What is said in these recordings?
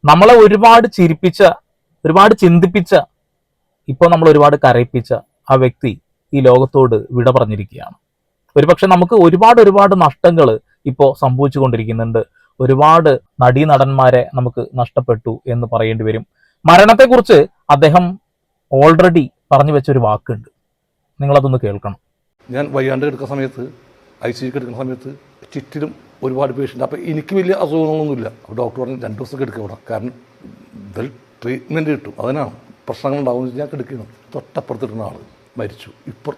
നമ്മളെ ഒരുപാട് ചിരിപ്പിച്ച, ഒരുപാട് ചിന്തിപ്പിച്ച, ഇപ്പോൾ നമ്മൾ ഒരുപാട് കരയിപ്പിച്ച ആ വ്യക്തി ഈ ലോകത്തോട് വിട പറഞ്ഞിരിക്കുകയാണ്. ഒരുപക്ഷെ നമുക്ക് ഒരുപാട് നഷ്ടങ്ങൾ ഇപ്പോൾ സംഭവിച്ചു കൊണ്ടിരിക്കുന്നുണ്ട്. ഒരുപാട് നടീനടന്മാരെ നമുക്ക് നഷ്ടപ്പെട്ടു എന്ന് പറയേണ്ടി വരും. മരണത്തെക്കുറിച്ച് അദ്ദേഹം ഓൾറെഡി പറഞ്ഞു വെച്ചൊരു വാക്കുണ്ട്, നിങ്ങളതൊന്ന് കേൾക്കണം. ഞാൻ വയ്യാണ്ട് കിടക്കുന്ന സമയത്ത്, ICU കിടക്കുന്ന സമയത്ത് ചുറ്റിലും ഒരുപാട് പേഷ്യൻ്റ്. അപ്പോൾ എനിക്ക് വലിയ അസുഖങ്ങളൊന്നുമില്ല. അപ്പോൾ ഡോക്ടർ പറഞ്ഞു 2 ദിവസം കിടക്കുക ഇവിടെ, കാരണം ഇതിൽ ട്രീറ്റ്മെൻറ്റ് കിട്ടും, അതിനാണ് പ്രശ്നങ്ങൾ ഉണ്ടാകുമെന്ന് ഞാൻ കിടക്കണം. തൊട്ടപ്പുറത്തിരുന്ന ആൾ മരിച്ചു. ഇപ്പോൾ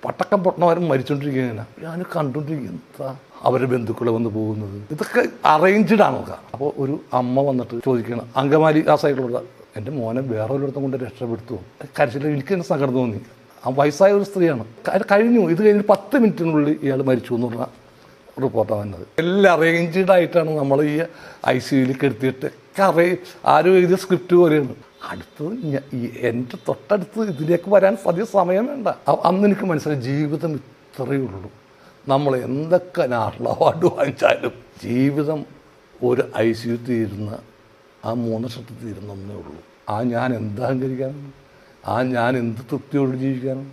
പട്ടക്കം പൊട്ടണവരും മരിച്ചുകൊണ്ടിരിക്കുകയാണ്. ഞാൻ കണ്ടുകൊണ്ടിരിക്കുന്ന അവരുടെ ബന്ധുക്കളെ വന്ന് പോകുന്നത്, ഇതൊക്കെ അറേഞ്ച്ഡ് ആണ് നോക്കുക. അപ്പോൾ ഒരു അമ്മ വന്നിട്ട് ചോദിക്കണം, അങ്കമാലി ആ സൈഡിലുള്ള, എൻ്റെ മോനെ വേറെ ഒരിടത്തും കൊണ്ട് രക്ഷപ്പെടുത്തുമോ? കരച്ചില്ല. എനിക്ക് തന്നെ സങ്കടം തോന്നി. ആ വയസ്സായ ഒരു സ്ത്രീയാണ്. കഴിഞ്ഞു, ഇത് കഴിഞ്ഞ് 10 മിനിറ്റിനുള്ളിൽ ഇയാൾ മരിച്ചു എന്ന് പറഞ്ഞ റിപ്പോർട്ടാണ് വന്നത്. എല്ലാം അറേഞ്ച്ഡ് ആയിട്ടാണ് നമ്മൾ ഈ ICUയിൽ കെടുത്തിയിട്ട് ആരും എഴുതിയ സ്ക്രിപ്റ്റ് പോലെയാണ്. അടുത്തത് എൻ്റെ തൊട്ടടുത്ത് ഇതിലേക്ക് വരാൻ അധികം സമയം വേണ്ട. അന്ന് എനിക്ക് മനസ്സിലായി, ജീവിതം ഇത്രയേ ഉള്ളൂ. നമ്മൾ എന്തൊക്കെ നാഷണൽ അവാർഡ് വാങ്ങിച്ചാലും ജീവിതം ഒരു ICU തീരുന്ന ആ 3 വർഷത്തിൽ തീരുന്നേ ഉള്ളൂ. ഞാൻ എന്ത് അഹങ്കരിക്കാനും, ഞാൻ എന്ത് തൃപ്തിയോട് ജീവിക്കാനും.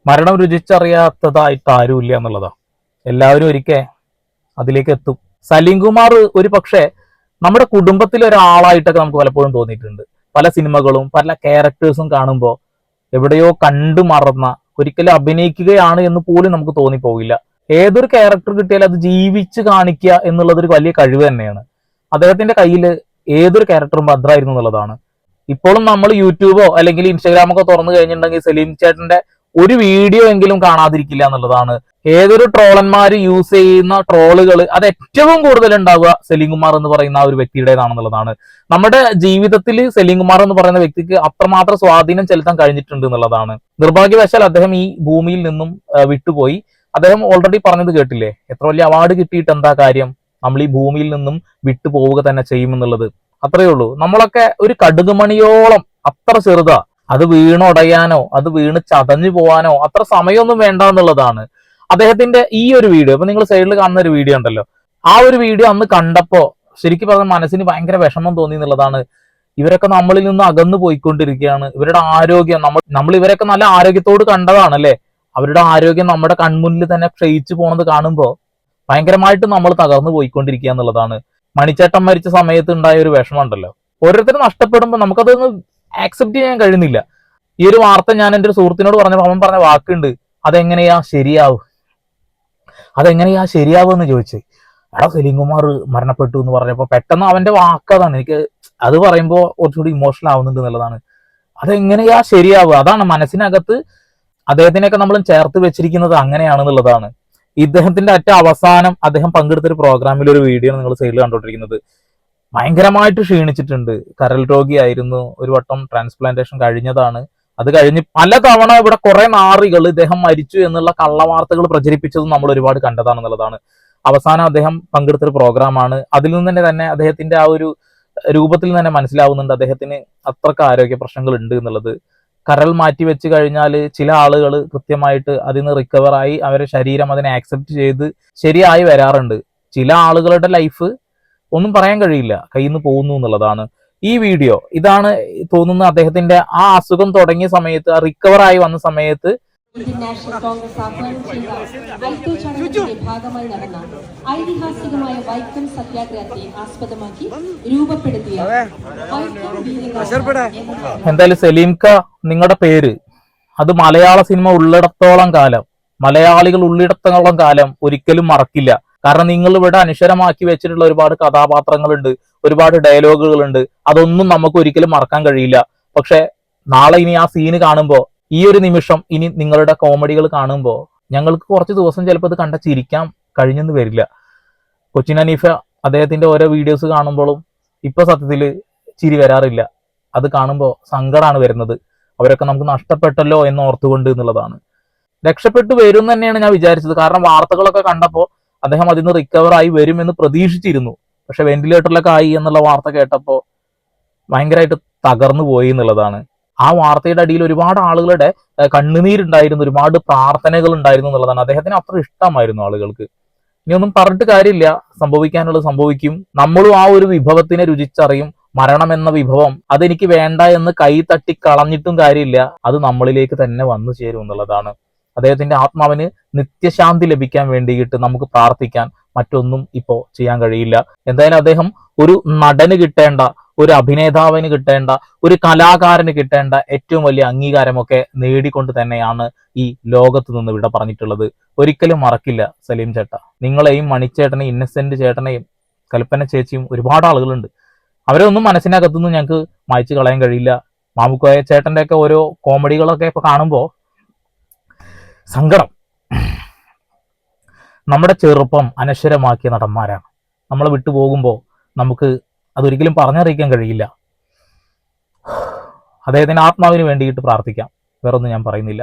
മരണം രുചിച്ചറിയാത്തതായിട്ട് ആരുമില്ല എന്നുള്ളതാണ്. എല്ലാവരും ഒരിക്കൽ അതിലേക്ക് എത്തും. സലീം കുമാർ ഒരു പക്ഷേ നമ്മുടെ കുടുംബത്തിലെ ഒരാളായിട്ടൊക്കെ നമുക്ക് പലപ്പോഴും തോന്നിയിട്ടുണ്ട്. പല സിനിമകളും പല ക്യാരക്ടേഴ്സും കാണുമ്പോൾ എവിടെയോ കണ്ടു മറന്ന, ഒരിക്കലും അഭിനയിക്കുകയാണ് എന്ന് പോലും നമുക്ക് തോന്നിപ്പോകില്ല. ഏതൊരു ക്യാരക്ടർ കിട്ടിയാലും അത് ജീവിച്ച് കാണിക്കുക എന്നുള്ളതൊരു വലിയ കഴിവ് തന്നെയാണ്. അദ്ദേഹത്തിന്റെ കയ്യിൽ ഏതൊരു ക്യാരക്ടറും ഭദ്രമായിരുന്നു എന്നുള്ളതാണ്. ഇപ്പോഴും നമ്മൾ യൂട്യൂബോ അല്ലെങ്കിൽ ഇൻസ്റ്റാഗ്രാമൊക്കെ തുറന്നു കഴിഞ്ഞിട്ടുണ്ടെങ്കിൽ സലീം ചേട്ടന്റെ ഒരു വീഡിയോ എങ്കിലും കാണാതിരിക്കില്ല എന്നുള്ളതാണ്. ഏതൊരു ട്രോളന്മാര് യൂസ് ചെയ്യുന്ന ട്രോളുകൾ അത് ഏറ്റവും കൂടുതൽ ഉണ്ടാവുക സലീം കുമാർ എന്ന് പറയുന്ന ആ ഒരു വ്യക്തിയുടേതാണെന്നുള്ളതാണ്. നമ്മുടെ ജീവിതത്തിൽ സലീം കുമാർ എന്ന് പറയുന്ന വ്യക്തിക്ക് അത്രമാത്രം സ്വാധീനം ചെലുത്താൻ കഴിഞ്ഞിട്ടുണ്ട് എന്നുള്ളതാണ്. നിർഭാഗ്യവശാൽ അദ്ദേഹം ഈ ഭൂമിയിൽ നിന്നും വിട്ടുപോയി. അദ്ദേഹം ഓൾറെഡി പറഞ്ഞത് കേട്ടില്ലേ, എത്ര വലിയ അവാർഡ് കിട്ടിയിട്ട് എന്താ കാര്യം, നമ്മൾ ഈ ഭൂമിയിൽ നിന്നും വിട്ടു പോവുക തന്നെ ചെയ്യുമെന്നുള്ളത്. അത്രയേ ഉള്ളൂ. നമ്മളൊക്കെ ഒരു കടുകുമണിയോളം അത്ര ചെറുതാ. അത് വീണുടയാനോ അത് വീണ് ചതഞ്ഞു പോവാനോ അത്ര സമയമൊന്നും വേണ്ട എന്നുള്ളതാണ്. അദ്ദേഹത്തിന്റെ ഈ ഒരു വീഡിയോ, ഇപ്പൊ നിങ്ങൾ സൈഡിൽ കാണുന്ന ഒരു വീഡിയോ ഉണ്ടല്ലോ, ആ ഒരു വീഡിയോ അന്ന് കണ്ടപ്പോ ശരിക്കും പറഞ്ഞ മനസ്സിന് ഭയങ്കര വിഷമം തോന്നി എന്നുള്ളതാണ്. ഇവരൊക്കെ നമ്മളിൽ നിന്ന് അകന്നു പോയിക്കൊണ്ടിരിക്കുകയാണ്. ഇവരുടെ ആരോഗ്യം, നമ്മൾ ഇവരൊക്കെ നല്ല ആരോഗ്യത്തോട് കണ്ടതാണല്ലേ, അവരുടെ ആരോഗ്യം നമ്മുടെ കൺമുന്നിൽ തന്നെ ക്ഷയിച്ചു പോണത് കാണുമ്പോൾ ഭയങ്കരമായിട്ട് നമ്മൾ തകർന്നു പോയിക്കൊണ്ടിരിക്കുക എന്നുള്ളതാണ്. മണിച്ചേട്ടൻ മരിച്ച സമയത്ത് ഉണ്ടായ ഒരു വിഷമം ഉണ്ടല്ലോ, ഓരോരുത്തരും നഷ്ടപ്പെടുമ്പോൾ നമുക്കതൊന്ന് ആക്സെപ്റ്റ് ചെയ്യാൻ കഴിയുന്നില്ല. ഈ ഒരു വാർത്ത ഞാൻ എൻ്റെ ഒരു സുഹൃത്തിനോട് പറഞ്ഞപ്പോൾ അവൻ പറഞ്ഞ വാക്കുണ്ട്, അതെങ്ങനെയാ ശരിയാവുമെന്ന് ചോദിച്ചു. എടാ സലീം കുമാർ മരണപ്പെട്ടു എന്ന് പറഞ്ഞപ്പോൾ പെട്ടെന്ന് അവന്റെ വാക്കതാണ്. എനിക്ക് അത് പറയുമ്പോൾ കുറച്ചുകൂടി ഇമോഷണൽ ആവുന്നുണ്ട് എന്നുള്ളതാണ്. അതെങ്ങനെയാ ശരിയാവുക, അതാണ് മനസ്സിനകത്ത് അദ്ദേഹത്തിനെയൊക്കെ നമ്മൾ ചേർത്ത് വെച്ചിരിക്കുന്നത് അങ്ങനെയാണെന്നുള്ളതാണ്. ഇദ്ദേഹത്തിന്റെ അവസാനം അദ്ദേഹം പങ്കെടുത്തൊരു പ്രോഗ്രാമിൽ ഒരു വീഡിയോ നിങ്ങൾ സൈഡിൽ കണ്ടുകൊണ്ടിരിക്കുന്നത്. ഭയങ്കരമായിട്ട് ക്ഷീണിച്ചിട്ടുണ്ട്, കരൾ രോഗിയായിരുന്നു, ഒരു വട്ടം ട്രാൻസ്പ്ലാന്റേഷൻ കഴിഞ്ഞതാണ്. അത് കഴിഞ്ഞ് പലതവണ ഇവിടെ കുറെ നാറികൾ ഇദ്ദേഹം മരിച്ചു എന്നുള്ള കള്ളവാർത്തകൾ പ്രചരിപ്പിച്ചതും നമ്മൾ ഒരുപാട് കണ്ടതാണെന്നുള്ളതാണ്. അവസാനം അദ്ദേഹം പങ്കെടുത്തൊരു പ്രോഗ്രാമാണ്. അതിൽ നിന്ന് തന്നെ അദ്ദേഹത്തിന്റെ ആ ഒരു രൂപത്തിൽ തന്നെ മനസ്സിലാവുന്നുണ്ട് അദ്ദേഹത്തിന് അത്രക്ക് ആരോഗ്യ പ്രശ്നങ്ങൾ ഉണ്ട് എന്നുള്ളത്. കരൾ മാറ്റി വെച്ച് കഴിഞ്ഞാൽ ചില ആളുകൾ കൃത്യമായിട്ട് അതിൽ നിന്ന് റിക്കവറായി അവരുടെ ശരീരം അതിനെ ആക്സെപ്റ്റ് ചെയ്ത് ശരിയായി വരാറുണ്ട്. ചില ആളുകളുടെ ലൈഫ് ഒന്നും പറയാൻ കഴിയില്ല, കയ്യിൽ നിന്ന് പോകുന്നു എന്നുള്ളതാണ്. ഈ വീഡിയോ ഇതാണ് തോന്നുന്ന അദ്ദേഹത്തിന്റെ ആ അസുഖം തുടങ്ങിയ സമയത്ത്, ആ റിക്കവറായി വന്ന സമയത്ത് ഇന്ത്യൻ നാഷണൽ കോൺഗ്രസ് ആഹ്വാനം ചെയ്ത ഐക്യചടങ്ങിന്റെ ഭാഗമായി നടന്ന ഐതിഹാസികമായ വൈക്കം സത്യാഗ്രഹത്തെ ആസ്പദമാക്കി രൂപപ്പെടുത്തിയ എന്തായാലും സലീംക, നിങ്ങളുടെ പേര് അത് മലയാള സിനിമ ഉള്ളിടത്തോളം കാലം, മലയാളികൾ ഉള്ളിടത്തോളം കാലം ഒരിക്കലും മറക്കില്ല. കാരണം നിങ്ങൾ ഇവിടെ അനശ്വരമാക്കി വെച്ചിട്ടുള്ള ഒരുപാട് കഥാപാത്രങ്ങളുണ്ട്, ഒരുപാട് ഡയലോഗുകളുണ്ട്. അതൊന്നും നമുക്ക് ഒരിക്കലും മറക്കാൻ കഴിയില്ല. പക്ഷെ നാളെ ഇനി ആ സീന് കാണുമ്പോൾ, ഈ ഒരു നിമിഷം ഇനി നിങ്ങളുടെ കോമഡികൾ കാണുമ്പോൾ ഞങ്ങൾക്ക് കുറച്ച് ദിവസം ചിലപ്പോൾ ഇത് കണ്ട ചിരിക്കാൻ കഴിഞ്ഞെന്ന് വരില്ല. കൊച്ചിൻ ഹനീഫ അദ്ദേഹത്തിന്റെ ഓരോ വീഡിയോസ് കാണുമ്പോഴും ഇപ്പൊ സത്യത്തിൽ ചിരി വരാറില്ല. അത് കാണുമ്പോൾ സങ്കടമാണ് വരുന്നത്. അവരൊക്കെ നമുക്ക് നഷ്ടപ്പെട്ടല്ലോ എന്ന് ഓർത്തുകൊണ്ട് എന്നുള്ളതാണ്. രക്ഷപ്പെട്ടു വരും തന്നെയാണ് ഞാൻ വിചാരിച്ചത്. കാരണം വാർത്തകളൊക്കെ കണ്ടപ്പോൾ അദ്ദേഹം അതിൽ നിന്ന് റിക്കവറായി വരുമെന്ന് പ്രതീക്ഷിച്ചിരുന്നു. പക്ഷെ വെന്റിലേറ്ററിലൊക്കെ ആയി എന്നുള്ള വാർത്ത കേട്ടപ്പോൾ ഭയങ്കരമായിട്ട് തകർന്നു പോയി എന്നുള്ളതാണ്. ആ വാർത്തയുടെ അടിയിൽ ഒരുപാട് ആളുകളുടെ കണ്ണുനീരുണ്ടായിരുന്നു, ഒരുപാട് പ്രാർത്ഥനകൾ ഉണ്ടായിരുന്നു എന്നുള്ളതാണ്. അദ്ദേഹത്തിന് അത്ര ഇഷ്ടമായിരുന്നു ആളുകൾക്ക്. ഇനിയൊന്നും പറഞ്ഞിട്ട് കാര്യമില്ല, സംഭവിക്കാനുള്ളത് സംഭവിക്കും. നമ്മളും ആ ഒരു വിഭവത്തിനെ രുചിച്ചറിയും. മരണം എന്ന വിഭവം അതെനിക്ക് വേണ്ട എന്ന് കൈ തട്ടി കളഞ്ഞിട്ടും കാര്യമില്ല, അത് നമ്മളിലേക്ക് തന്നെ വന്നു ചേരും എന്നുള്ളതാണ്. അദ്ദേഹത്തിന്റെ ആത്മാവിന് നിത്യശാന്തി ലഭിക്കാൻ വേണ്ടിയിട്ട് നമുക്ക് പ്രാർത്ഥിക്കാൻ, മറ്റൊന്നും ഇപ്പോൾ ചെയ്യാൻ കഴിയില്ല. എന്തായാലും അദ്ദേഹം ഒരു നടന് കിട്ടേണ്ട, ഒരു അഭിനേതാവിന് കിട്ടേണ്ട, ഒരു കലാകാരന് കിട്ടേണ്ട ഏറ്റവും വലിയ അംഗീകാരമൊക്കെ നേടിക്കൊണ്ട് തന്നെയാണ് ഈ ലോകത്ത് നിന്ന് ഇവിടെ പറഞ്ഞിട്ടുള്ളത്. ഒരിക്കലും മറക്കില്ല സലീം ചേട്ട. നിങ്ങളെയും മണിച്ചേട്ടനെയും ഇന്നസെന്റ് ചേട്ടനെയും കൽപ്പന ചേച്ചിയും ഒരുപാട് ആളുകളുണ്ട്. അവരെ ഒന്നും മനസ്സിനകത്തുനിന്ന് ഞങ്ങൾക്ക് മായ്ച്ചു കളയാൻ കഴിയില്ല. മാമുക്കോയ ചേട്ടന്റെ ഒക്കെ ഓരോ കോമഡികളൊക്കെ ഇപ്പൊ കാണുമ്പോൾ സങ്കടം. നമ്മുടെ ചെറുപ്പം അനശ്വരമാക്കിയ നടന്മാരാണ്. നമ്മളെ വിട്ടുപോകുമ്പോൾ നമുക്ക് അതൊരിക്കലും പറഞ്ഞറിയിക്കാൻ കഴിയില്ല. അദ്ദേഹത്തിന്റെ ആത്മാവിന് വേണ്ടിയിട്ട് പ്രാർത്ഥിക്കാം, വേറൊന്നും ഞാൻ പറയുന്നില്ല.